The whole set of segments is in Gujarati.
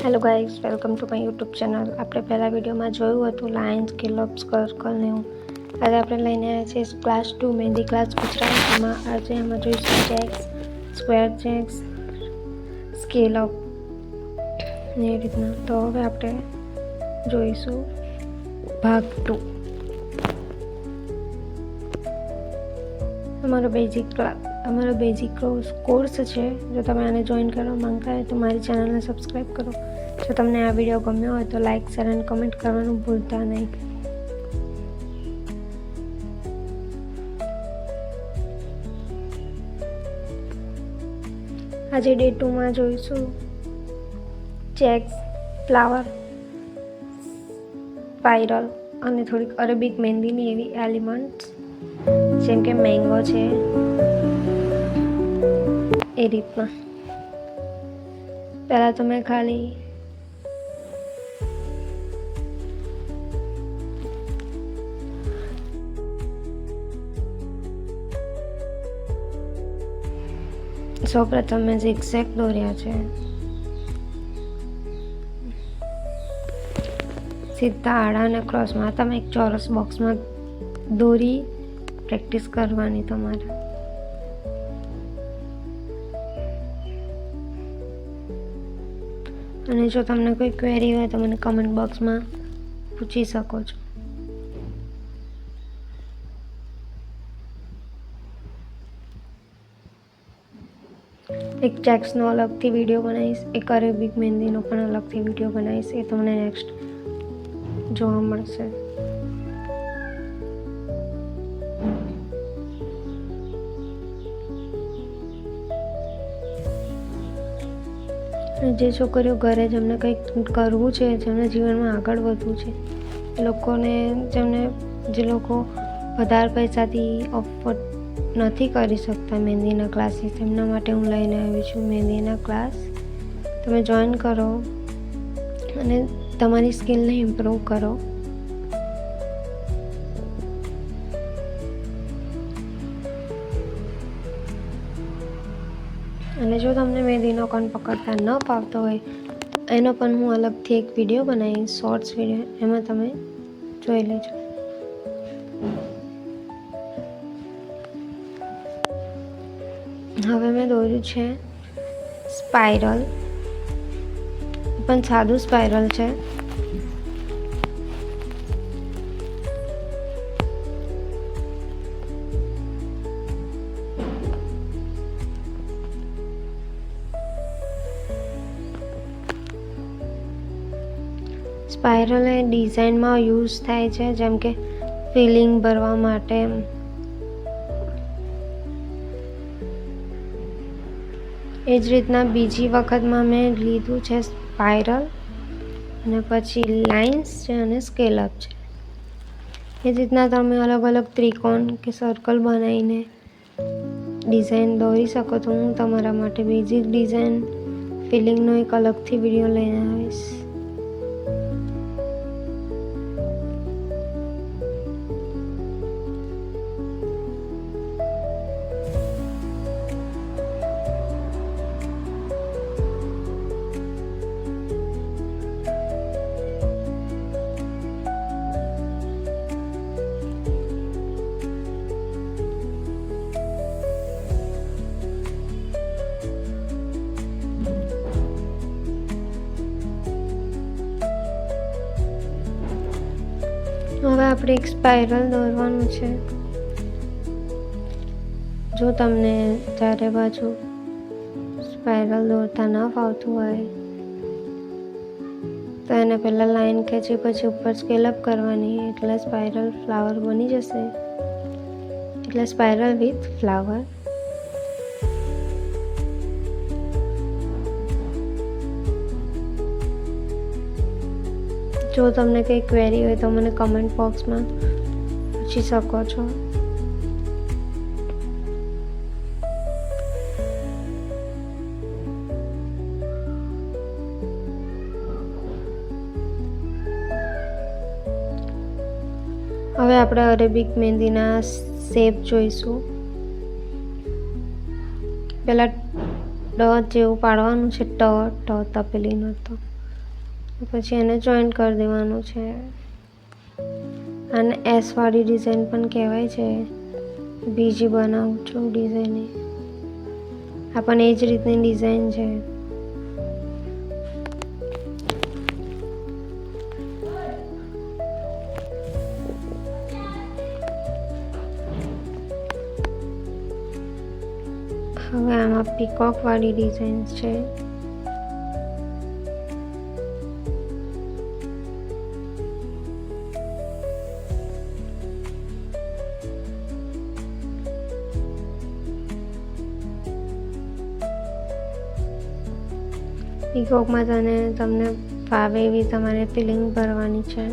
Hello guys, welcome to my YouTube channel. આપણે પહેલાં વિડીયોમાં જોયું હતું લાઇન, સ્કેલઅપ, સર્કલ ને એવું. આજે આપણે લઈને આવ્યા છીએ ક્લાસ 2 મહેંદી ક્લાસ ગુજરાતીમાં. આજે એમાં જોઈશું ચેક્સ, સ્ક્વેર ચેક્સ, સ્કેલઅપ ને એ રીતના. તો હવે આપણે જોઈશું ભાગ 2. અમારો બેઝિક કોર્સ છે. જો તમે આને જોઈન કરવા માંગતા હોય તો મારી ચેનલને સબસ્ક્રાઈબ કરો. જો તમને આ વિડીયો ગમ્યો હોય તો લાઇક, શેર અને કમેન્ટ કરવાનું ભૂલતા નહીં. આજે ડે 2માં જોઈશું ચેક્સ, ફ્લાવર, સ્પાઇરલ અને થોડીક અરેબિક મહેંદીની એવી એલિમેન્ટ્સ જેમ કે મેંગો છે એ રીતના. પહેલાં તો મેં ખાલી સૌપ્રથમ મેં ઝિગઝેગ દોર્યા છે. સીધા આડા અને ક્રોસમાં. તમે એક ચોરસ બોક્સમાં દોરી પ્રેક્ટિસ કરવાની તમારે. અને જો તમને કોઈ ક્વેરી હોય તો મને કમેન્ટ બોક્સમાં પૂછી શકો છો. એક ચેક્સનો અલગથી વિડીયો બનાવીશ, એક અરેબિક મહેંદીનો પણ અલગથી વિડીયો બનાવીશ. એ તમને નેક્સ્ટ જોવા મળશે. જે છોકરીઓ ઘરે જેમને કંઈક કરવું છે, જેમને જીવનમાં આગળ વધવું છે, એ લોકોને જે લોકો વધારે પૈસાથી અફોર્ડ નથી કરી શકતા મહેંદીના ક્લાસીસ, તેમના માટે હું લઈને આવી છું મહેંદીના ક્લાસ. તમે જોઈન કરો અને તમારી સ્કિલને ઇમ્પ્રૂવ કરો. અને જો તમને મહેંદીનો કોન પકડતા ન ફાવતો હોય એનો પણ હું અલગથી એક વિડીયો બનાવીશ, શોર્ટ્સ વિડીયો, એમાં તમે જોઈ લેજો. હવે મેં દોર્યું છે સ્પાઇરલ, પણ સાદું સ્પાઇરલ છે. સ્પાઇરલ એ ડિઝાઇનમાં યુઝ થાય છે, જેમ કે ફિલિંગ ભરવા માટે. એ જ રીતના બીજી વખતમાં મેં લીધું છે સ્પાઇરલ, અને પછી લાઇન્સ છે અને સ્કેલઅપ છે. એ જ રીતના તમે અલગ અલગ ત્રિકોણ કે સર્કલ બનાવીને ડિઝાઇન દોરી શકો. તો હું તમારા માટે બેઝિક ડિઝાઇન ફિલિંગનો એક અલગથી વિડીયો લઈને આવીશ. હવે આપણે એક સ્પાઇરલ દોરવાનું છે. જો તમને ચારે બાજુ સ્પાઇરલ દોરતા ન ફાવતું હોય તો એને પહેલાં લાઈન ખેંચી પછી ઉપર સ્કેલઅપ કરવાની, એટલે સ્પાઇરલ ફ્લાવર બની જશે. એટલે સ્પાઇરલ વિથ ફ્લાવર. જો તમને કંઈ ક્વેરી હોય તો મને કમેન્ટ બોક્સમાં પૂછી શકો છો. હવે આપણે અરેબિક મહેંદીના શેપ જોઈશું. પહેલાં ડ જેવું પાડવાનું છે, ટ તપેલીનો તો પછી એને જોઈન્ટ કરી દેવાનું છે. અને એસ વાળી ડિઝાઇન પણ કહેવાય છે. બીજી બનાવું છું ડિઝાઇન, આ પણ એ જ રીતની ડિઝાઇન છે. હવે આમાં પીકોક વાળી ડિઝાઇન છે. પીકોકમાં તમને ફાવે એવી તમારે ફિલિંગ ભરવાની છે.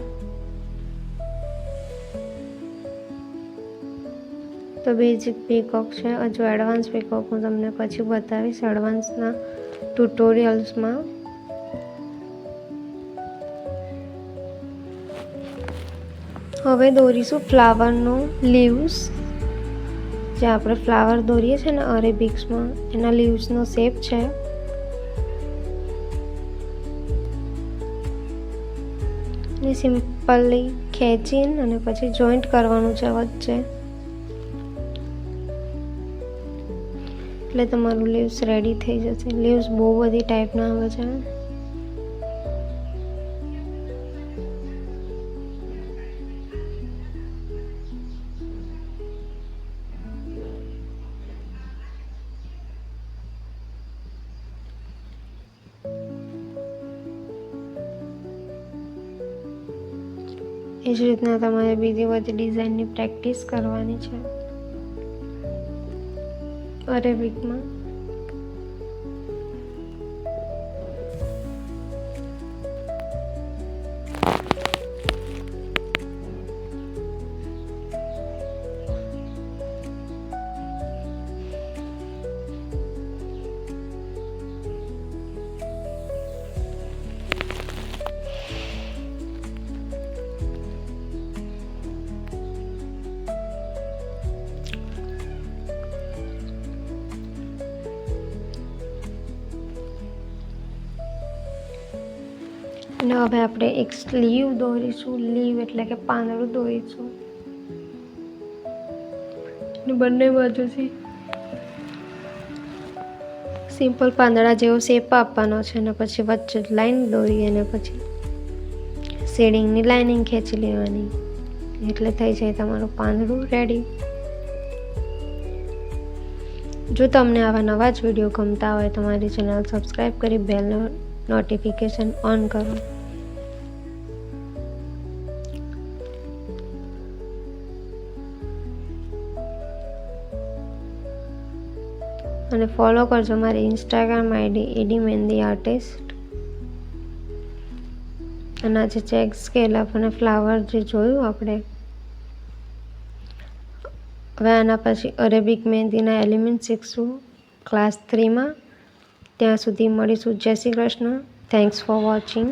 તો બેઝિક પીકોક છે. હજુ એડવાન્સ પીકોક હું તમને પછી બતાવીશ એડવાન્સના ટ્યુટોરિયલ્સમાં. હવે દોરીશું ફ્લાવરનો લીવ્સ. જે આપણે ફ્લાવર દોરીએ છીએ ને અરેબિક્સમાં, એના લીવ્સનો શેપ છે. ને સિમ્પલી ખેંચીને અને પછી જોઈન્ટ કરવાનું છે વચ્ચે, એટલે તમારું લીવ્સ રેડી થઈ જશે. લીવ્સ બહુ બધી ટાઈપના આવે છે. એ જ રીતના તમારે બીજી બધી ડિઝાઇનની પ્રેક્ટિસ કરવાની છે અરેબિકમાં. અને હવે આપણે એક સ્લીવ દોરીશું. લીવ એટલે કે પાંદડું દોરીશું. અને બંને બાજુથી સિમ્પલ પાંદડા જેવો શેપ આપવાનો છે. અને પછી વચ્ચે લાઈન દોરી અને પછી શેડિંગની લાઇનિંગ ખેંચી લેવાની, એટલે થઈ જાય તમારું પાંદડું રેડી. જો તમને આવા નવા જ વિડીયો ગમતા હોય તો મારી ચેનલ સબસ્ક્રાઈબ કરી બેલ નોટિફિકેશન ઓન કરો. અને ફોલો કરજો મારી ઇન્સ્ટાગ્રામ આઈડી એડી મહેંદી આર્ટિસ્ટ. અને આજે ચેક સ્કેલઅપ અને ફ્લાવર જે જોયું આપણે, હવે આના પછી અરેબિક મહેંદીના એલિમેન્ટ શીખશું ક્લાસ 3માં. ત્યાં સુધી મળીશું. જય Shri Krishna. Thanks for watching.